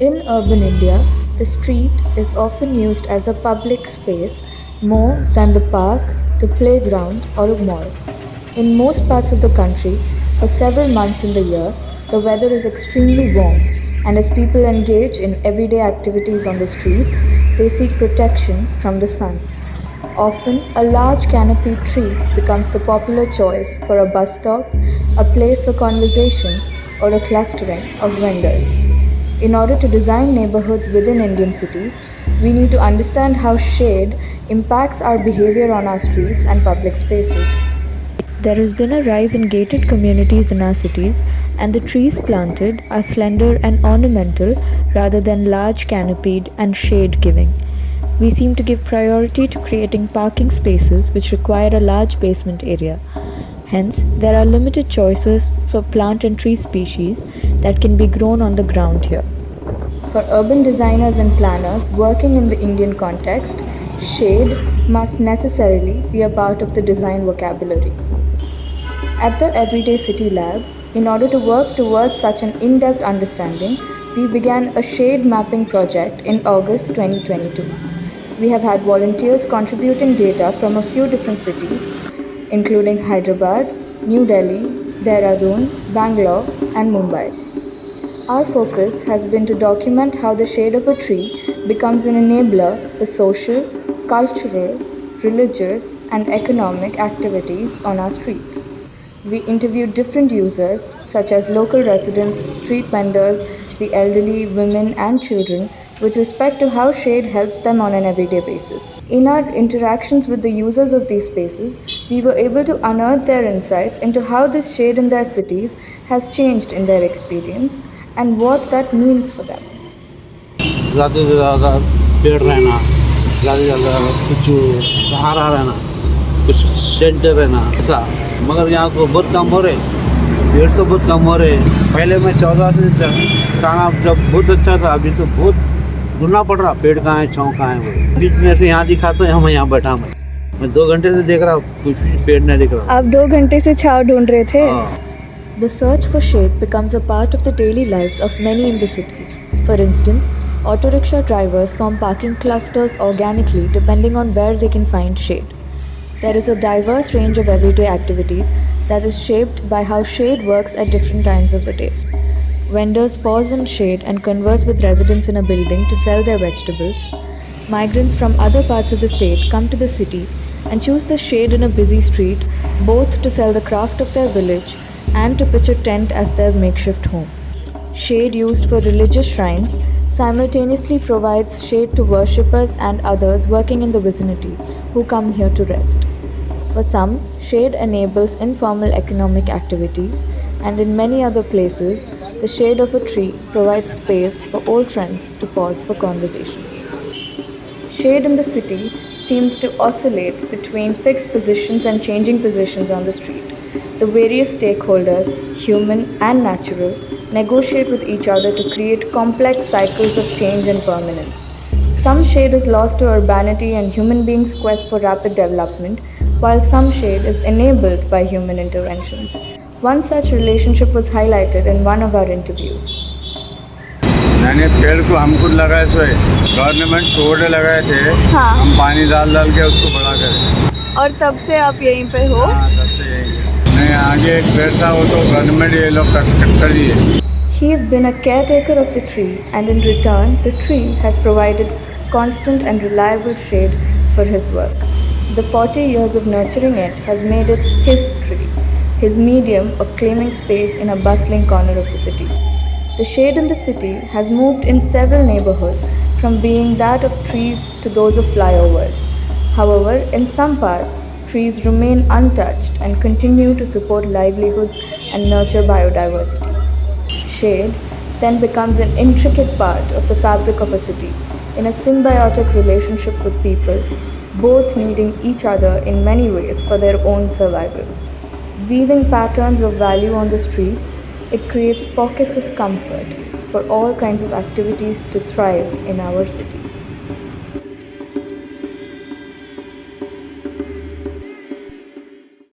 In urban India, the street is often used as a public space more than the park, the playground, or a mall. In most parts of the country, for several months in the year, the weather is extremely warm, and as people engage in everyday activities on the streets, they seek protection from the sun. Often, a large canopy tree becomes the popular choice for a bus stop, a place for conversation, or a clustering of vendors. In order to design neighborhoods within Indian cities, we need to understand how shade impacts our behavior on our streets and public spaces. There has been a rise in gated communities in our cities, and the trees planted are slender and ornamental rather than large canopied and shade giving. We seem to give priority to creating parking spaces which require a large basement area. Hence, there are limited choices for plant and tree species that can be grown on the ground here. For urban designers and planners working in the Indian context, shade must necessarily be a part of the design vocabulary. At the Everyday City Lab, in order to work towards such an in-depth understanding, we began a shade mapping project in August 2022. We have had volunteers contributing data from a few different cities, including Hyderabad, New Delhi, Dehradun, Bangalore, and Mumbai. Our focus has been to document how the shade of a tree becomes an enabler for social, cultural, religious, and economic activities on our streets. We interviewed different users, such as local residents, street vendors, the elderly, women, and children, with respect to how shade helps them on an everyday basis. In our interactions with the users of these spaces, we were able to unearth their insights into how this shade in their cities has changed in their experience and what that means for them. ज़्यादा से ज़्यादा पेड़ रहना, ज़्यादा से ज़्यादा कुछ सहारा रहना, कुछ शेल्टर रहना ऐसा। मगर यहाँ तो बहुत कम हो रहे, पेड़ तो बहुत कम हो रहे। पहले मैं 14 से जाना जब बहुत अच्छा था, अभी तो बहुत ढूंढना पड़ रहा, पेड़ कहाँ है, छाँव कहाँ है। बीच में से यहाँ दिखा तो हम यहाँ बैठा मैं 2 घंटे से देख रहा हूँ, कुछ भी पेड़ नहीं दिख रहा। आप 2 घंटे से छाँव ढूंढ रहे थे? The search for shade becomes a part of the daily lives of many in the city. For instance, auto rickshaw drivers form parking clusters organically depending on where they can find shade. There is a diverse range of everyday activities that is shaped by how shade works at different times of the day. Vendors pause in shade and converse with residents in a building to sell their vegetables. Migrants from other parts of the state come to the city and choose the shade in a busy street, both to sell the craft of their village and to pitch a tent as their makeshift home. Shade used for religious shrines simultaneously provides shade to worshippers and others working in the vicinity who come here to rest. For some, shade enables informal economic activity, and in many other places, the shade of a tree provides space for old friends to pause for conversations. Shade in the city seems to oscillate between fixed positions and changing positions on the street. The various stakeholders, human and natural, negotiate with each other to create complex cycles of change and permanence. Some shade is lost to urbanity and human beings' quest for rapid development, while some shade is enabled by human interventions. One such relationship was highlighted in one of our interviews. मैंने पेड़ को हम खुद लगाए so government थोड़े लगाए थे। हाँ। हम पानी डाल के उसको बड़ा करें। और तब से आप यहीं पे हो? हाँ, तब से यहीं है। नहीं, आगे एक पेड़ था, वो तो गवर्नमेंट ये लोग कट कर दिए। He has been a caretaker of the tree, and in return, the tree has provided constant and reliable shade for his work. The 40 years of nurturing it has made it his tree, his medium of claiming space in a bustling corner of the city. The shade in the city has moved in several neighborhoods from being that of trees to those of flyovers. However, in some parts, trees remain untouched and continue to support livelihoods and nurture biodiversity. Shade then becomes an intricate part of the fabric of a city, in a symbiotic relationship with people, both needing each other in many ways for their own survival. Weaving patterns of value on the streets, it creates pockets of comfort for all kinds of activities to thrive in our city.